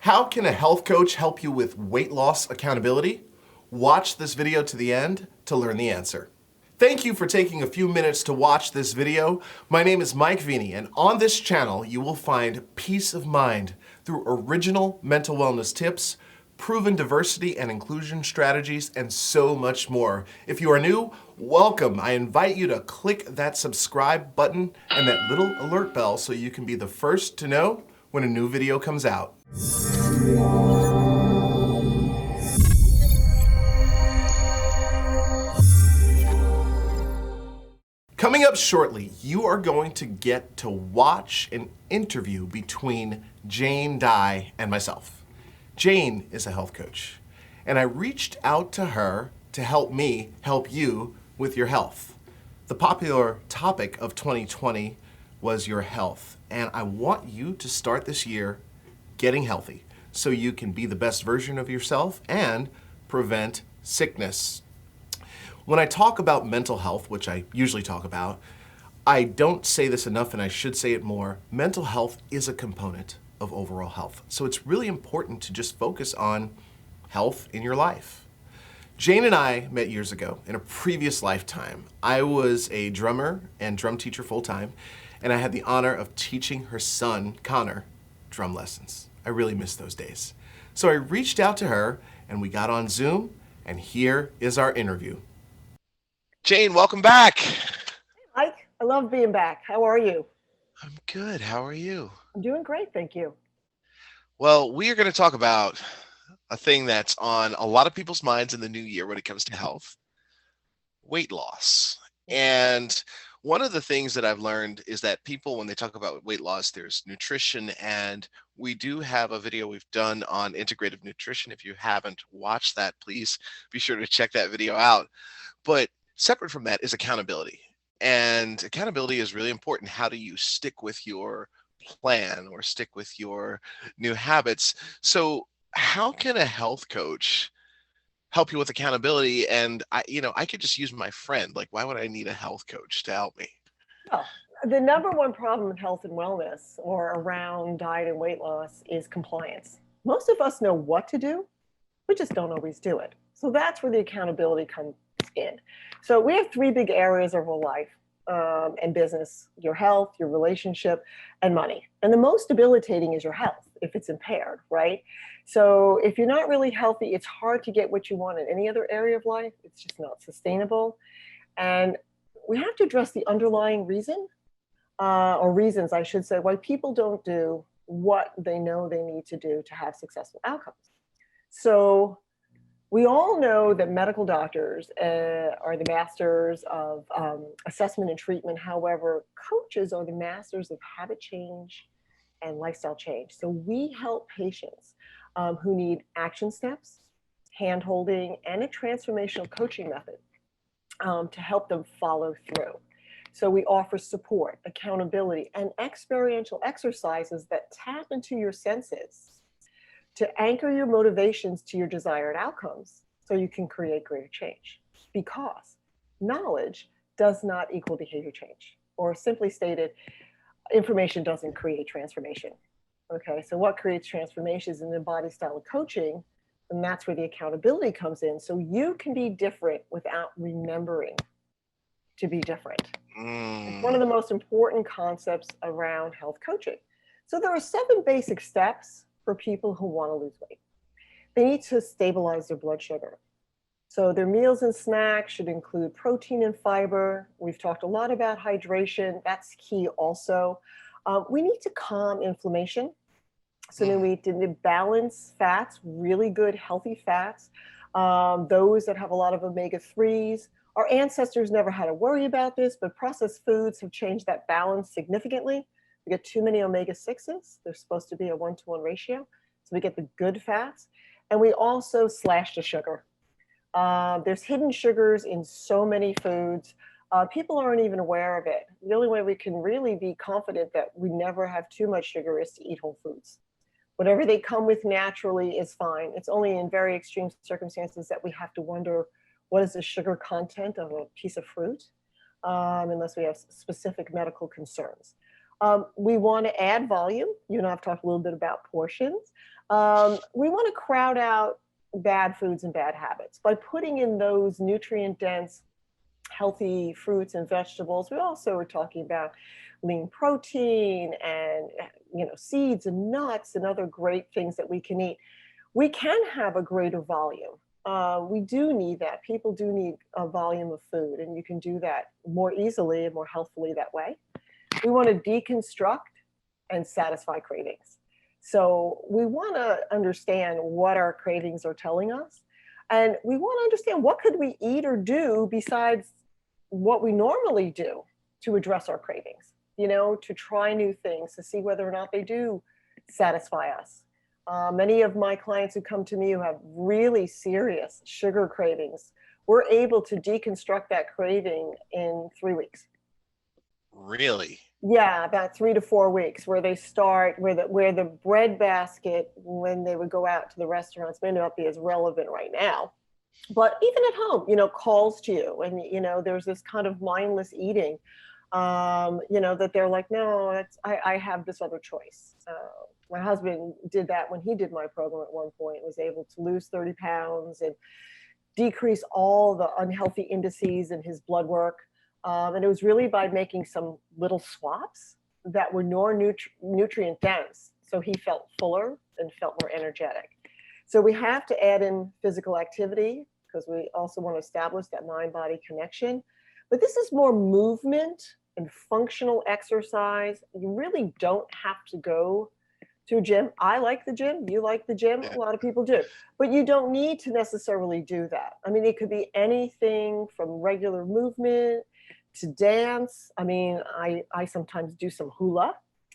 How can a health coach help you with weight loss accountability? Watch this video to the end to learn the answer. Thank you for taking a few minutes to watch this video. My name is Mike Veny, and on this channel you will find peace of mind through original mental wellness tips, proven diversity and inclusion strategies, and so much more. If you are new, welcome. I invite you to click that subscribe button and that little alert bell so you can be the first to know when a new video comes out. Coming up shortly, you are going to get to watch an interview between Jane Dye and myself. Jane is a health coach, and I reached out to her to help me help you with your health. The popular topic of 2020 was your health, and I want you to start this year getting healthy so you can be the best version of yourself and prevent sickness. When I talk about mental health, which I usually talk about, I don't say this enough and I should say it more. Mental health is a component of overall health. So it's really important to just focus on health in your life. Jane and I met years ago in a previous lifetime. I was a drummer and drum teacher full-time, and I had the honor of teaching her son, Connor, drum lessons. I really miss those days. So I reached out to her and we got on Zoom, and here is our interview. Jane, welcome back. Hey, Mike, I love being back. How are you? I'm good. How are you? I'm doing great, thank you. Well, we are going to talk about a thing that's on a lot of people's minds in the new year when it comes to health: weight loss. And one of the things that I've learned is that people, when they talk about weight loss, there's nutrition, and we do have a video we've done on integrative nutrition. If you haven't watched that, please be sure to check that video out. But separate from that is accountability. And accountability is really important. How do you stick with your plan or stick with your new habits? So how can a health coach help you with accountability? And I could just use my friend. Like, why would I need a health coach to help me? Well, the number one problem in health and wellness or around diet and weight loss is compliance. Most of us know what to do, we just don't always do it. So that's where the accountability comes in. So we have three big areas of our life and business: your health, your relationship, and money. And the most debilitating is your health if it's impaired, right? So if you're not really healthy, it's hard to get what you want in any other area of life. It's just not sustainable. And we have to address the underlying reason, or reasons, I should say, why people don't do what they know they need to do to have successful outcomes. So we all know that medical doctors are the masters of assessment and treatment. However, coaches are the masters of habit change and lifestyle change. So we help patients who need action steps, hand-holding, and a transformational coaching method to help them follow through. So we offer support, accountability, and experiential exercises that tap into your senses to anchor your motivations to your desired outcomes so you can create greater change. Because knowledge does not equal behavior change, or simply stated, information doesn't create transformation. Okay, so what creates transformation is an embodied style of coaching, and that's where the accountability comes in. So you can be different without remembering to be different. It's one of the most important concepts around health coaching. So there are 7 basic steps for people who want to lose weight. They need to stabilize their blood sugar. So their meals and snacks should include protein and fiber. We've talked a lot about hydration. That's key also. We need to calm inflammation. So then we need to balance fats, really good, healthy fats. Those that have a lot of omega-3s. Our ancestors never had to worry about this, but processed foods have changed that balance significantly. We get too many omega-6s. They're supposed to be a 1-to-1 ratio. So we get the good fats. And we also slash the sugar. There's hidden sugars in so many foods. People aren't even aware of it. The only way we can really be confident that we never have too much sugar is to eat whole foods. Whatever they come with naturally is fine. It's only in very extreme circumstances that we have to wonder, what is the sugar content of a piece of fruit, unless we have specific medical concerns. We want to add volume. You and I have talked a little bit about portions. We want to crowd out bad foods and bad habits by putting in those nutrient dense healthy fruits and vegetables. We also are talking about lean protein and seeds and nuts and other great things that we can eat. We can have a greater volume. We do need that. People do need a volume of food, and you can do that more easily and more healthfully that way. We want to deconstruct and satisfy cravings. So we want to understand what our cravings are telling us, and we want to understand what could we eat or do besides what we normally do to address our cravings, to try new things, to see whether or not they do satisfy us. Many of my clients who come to me who have really serious sugar cravings, we're able to deconstruct that craving in 3 weeks. Really? Yeah, about 3 to 4 weeks, where they start, where the bread basket, when they would go out to the restaurants, may not be as relevant right now. But even at home, calls to you, and there's this kind of mindless eating, that they're like, no, I have this other choice. My husband did that when he did my program at one point, was able to lose 30 pounds and decrease all the unhealthy indices in his blood work. And it was really by making some little swaps that were more nutrient dense. So he felt fuller and felt more energetic. So we have to add in physical activity because we also want to establish that mind-body connection. But this is more movement and functional exercise. You really don't have to go to a gym. I like the gym. You like the gym. Yeah. A lot of people do. But you don't need to necessarily do that. I mean, it could be anything from regular movement to dance. I mean, I sometimes do some hula.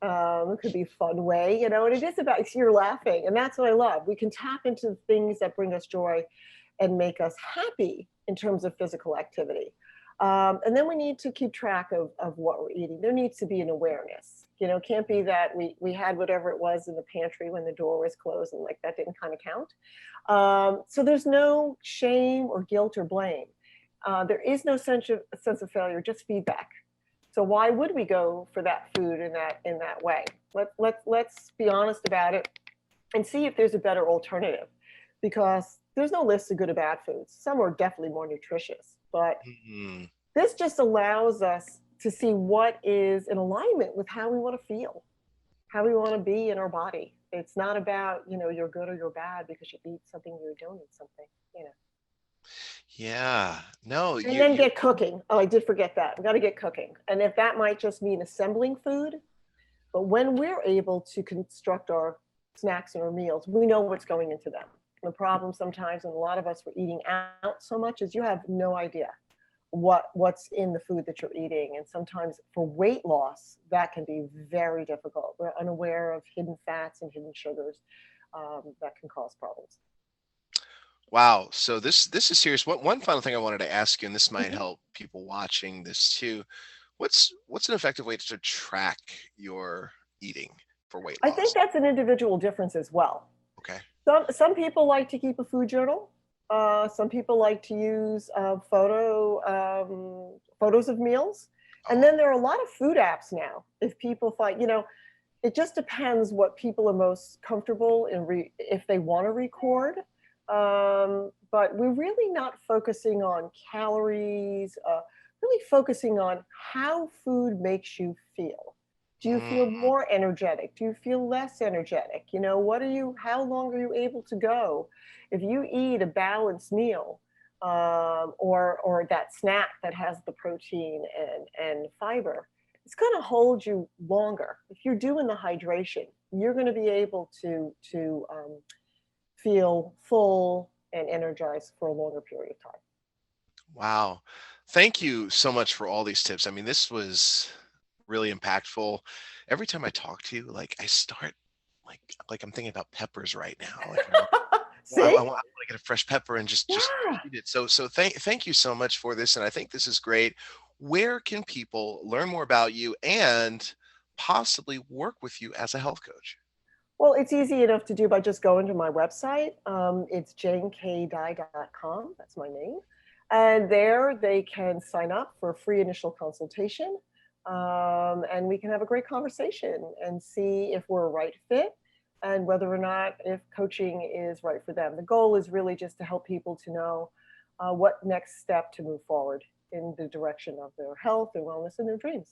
It could be a fun way, and it is about, you're laughing, and that's what I love. We can tap into things that bring us joy and make us happy in terms of physical activity. And then we need to keep track of what we're eating. There needs to be an awareness. It can't be that we had whatever it was in the pantry when the door was closed and like that didn't kind of count. So there's no shame or guilt or blame. There is no sense of failure, just feedback. So why would we go for that food in that way? Let's be honest about it and see if there's a better alternative, because there's no list of good or bad foods. Some are definitely more nutritious, but this just allows us to see what is in alignment with how we want to feel, how we want to be in our body. It's not about, you're good or you're bad because you eat something or you don't eat something. Yeah. No, And then get cooking. Oh, I did forget that. We got to get cooking. And if that might just mean assembling food, but when we're able to construct our snacks and our meals, we know what's going into them. The problem sometimes, and a lot of us, we're eating out so much, is you have no idea what's in the food that you're eating. And sometimes for weight loss, that can be very difficult. We're unaware of hidden fats and hidden sugars that can cause problems. Wow. So this is serious. One final thing I wanted to ask you, and this might Mhm. help people watching this too. What's an effective way to track your eating for weight I think loss? that's an individual difference as well. Okay. Some people like to keep a food journal. Some people like to use photos of meals. And then there are a lot of food apps now. If people find, it just depends what people are most comfortable in, if they want to record. But we're really not focusing on calories, really focusing on how food makes you feel. Do you feel more energetic? Do you feel less energetic? How long are you able to go? If you eat a balanced meal, or that snack that has the protein and fiber, it's going to hold you longer. If you're doing the hydration, you're going to be able to feel full and energized for a longer period of time. Wow. Thank you so much for all these tips. I mean, this was really impactful. Every time I talk to you, like I start like I'm thinking about peppers right now. Like I See? want to get a fresh pepper and just Yeah. eat it. So thank you so much for this, and I think this is great. Where can people learn more about you and possibly work with you as a health coach? Well, it's easy enough to do by just going to my website. It's janekdye.com. That's my name. And there they can sign up for a free initial consultation. And we can have a great conversation and see if we're a right fit and whether or not if coaching is right for them. The goal is really just to help people to know what next step to move forward in the direction of their health, their wellness, and their dreams.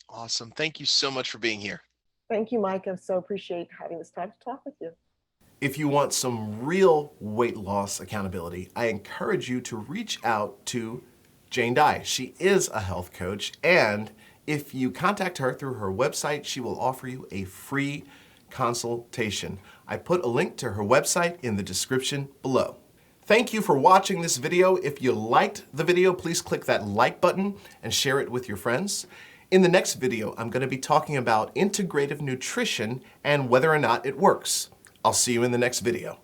Awesome. Thank you so much for being here. Thank you, Mike. I so appreciate having this time to talk with you. If you want some real weight loss accountability, I encourage you to reach out to Jane Dye. She is a health coach, and if you contact her through her website, she will offer you a free consultation. I put a link to her website in the description below. Thank you for watching this video. If you liked the video, please click that like button and share it with your friends. In the next video, I'm going to be talking about integrative nutrition and whether or not it works. I'll see you in the next video.